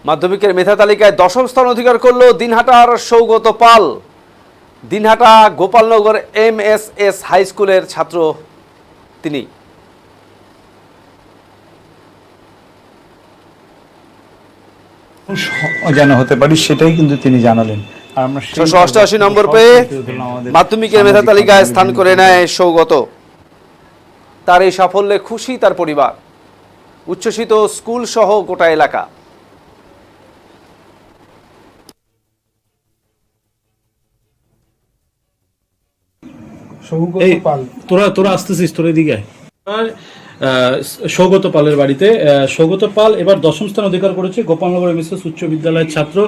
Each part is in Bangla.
মাধ্যমিকের মেধা তালিকায় দশম স্থান অধিকার করল দিনহাটার সৌগত পাল। দিনহাটা গোপালনগর MSS হাই স্কুলের ছাত্র তিনি। যেন হতে পারি সেটাই কিন্তু তিনি জানালেন। আর আমরা 688 নম্বর পেয়ে মাধ্যমিকের মেধা তালিকায় স্থান করে নেয় সৌগত। তার এই সাফল্যে খুশি তার পরিবার, উচ্ছ্বসিত স্কুল সহ গোটা এলাকা। তোরা আসতেছিস, তোর এদিকে সৌগত পালের বাড়িতে। সৌগত পাল এবার দশম স্থান অধিকার করেছে, গোপালনগর MSS উচ্চ বিদ্যালয়ের ছাত্র।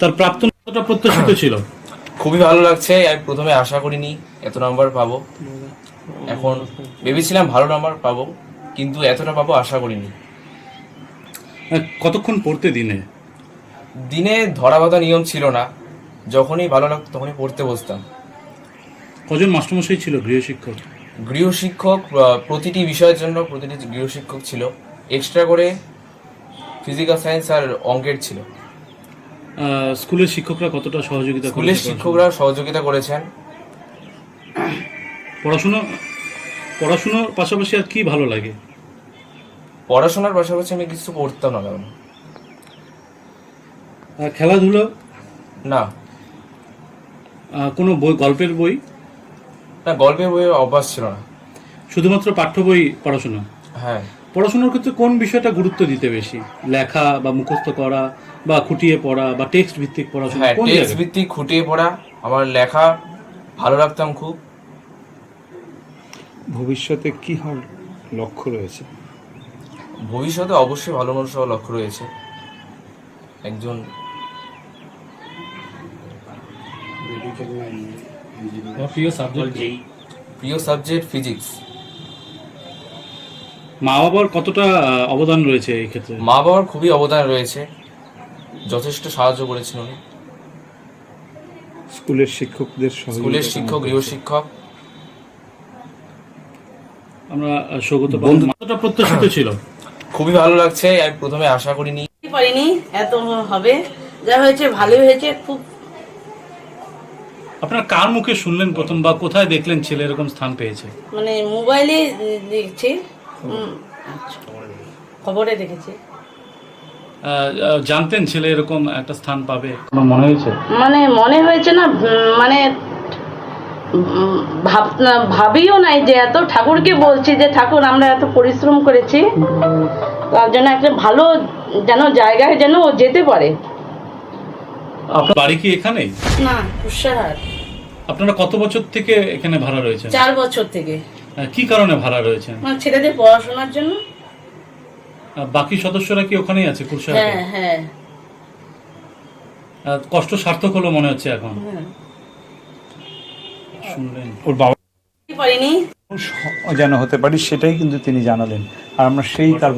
তার প্রাপ্তন কতটা প্রত্যাশিত ছিল? খুবই ভালো লাগছে। আমি প্রথমে আশা করিনি এত নাম্বার পাবো। এখন ভেবেছিলাম ভালো নাম্বার পাবো, কিন্তু এতটা পাবো আশা করিনি। কতক্ষণ পড়তে দিনে? দিনে ধরা বাঁধা নিয়ম ছিল না, যখনই ভালো লাগতো তখনই পড়তে বসতাম। কজন মাস্টারমশাই ছিল গৃহশিক্ষক? গৃহশিক্ষক প্রতিটি বিষয়ের জন্য প্রতিটি গৃহশিক্ষক ছিল। এক্সট্রা করে ফিজিক্যাল সায়েন্স আর অঙ্কের ছিল। স্কুলের শিক্ষকরা কতটা সহযোগিতা? স্কুলের শিক্ষকরা সহযোগিতা করেছেন। পড়াশোনার পাশাপাশি আর কি ভালো লাগে? পড়াশোনার পাশাপাশি আমি কিছু পড়তাম না তেমন। খেলাধুলো? না। কোনো বই, গল্পের বই? না, গল্পের বইয়ের অভ্যাস ছিল না। শুধুমাত্র পাঠ্য বই পড়াশোনা? হ্যাঁ। পড়াশোনার ক্ষেত্রে কোন বিষয়টা গুরুত্ব দিতে বেশি? লেখা বা মুখস্থ করা বা খুঁটিয়ে পড়া বা টেক্সট ভিত্তিক পড়াশোনা? হ্যাঁ, টেক্সট ভিত্তিক খুঁটিয়ে পড়া। আমার লেখা ভালো রাখতাম খুব। ভবিষ্যতে কি হওয়ার লক্ষ্য রয়েছে? ভবিষ্যতে অবশ্যই ভালো মানুষ হওয়ার লক্ষ্য রয়েছে। একজন প্রিয় সাবজেক্ট ফিজিক্স। মা বাবার কতটা অবদান রয়েছে এই ক্ষেত্রে? মা বাবার খুবই অবদান রয়েছে, যথেষ্ট সাহায্য করেছেন উনি। স্কুলের শিক্ষকদের স্কুলের শিক্ষক, গৃহশিক্ষক। আমরা সৌগত কতটা প্রত্যাশিত ছিল? খুবই ভালো লাগছে। আমি প্রথমে আশা করিনি এত হবে, যা হয়েছে ভালোই হয়েছে। খুব। আপনার কার মুখে শুনলেন প্রথম বা কোথায় দেখলেন ছেলে এরকম স্থান পেয়েছে? মানে মোবাইলে দেখছি, খবরে দেখেছি। জানতেন ছেলে এরকম একটা স্থান পাবে? মনে হয়েছে? মানে মনে হয়েছে না, মানে ভাবিও নাই যে এত ঠাকুরকে বলছি যে ঠাকুর আমরা এত পরিশ্রম করেছি, তার জন্য একটা ভালো যেন জায়গায় যেন ও যেতে পারে। আপনার বাড়ি কি এখানেই? না, কুশারহাট। আপনারা কত বছর থেকে এখানে ভাড়া রয়েছেন? 4 বছর থেকে। কি কারণে ভাড়া রয়েছেন? মানে ছেলেদের পড়াশোনার জন্য। বাকি সদস্যরা কি ওখানেই আছে কুশারহাটে? হ্যাঁ হ্যাঁ। কষ্ট সার্থক হলো মনে হচ্ছে এখন? শুনলেন ওর বাবা পারিনি যেন হতে পারি সেটাই কিন্তু তিনি জানালেন। আর আমরা সেই তার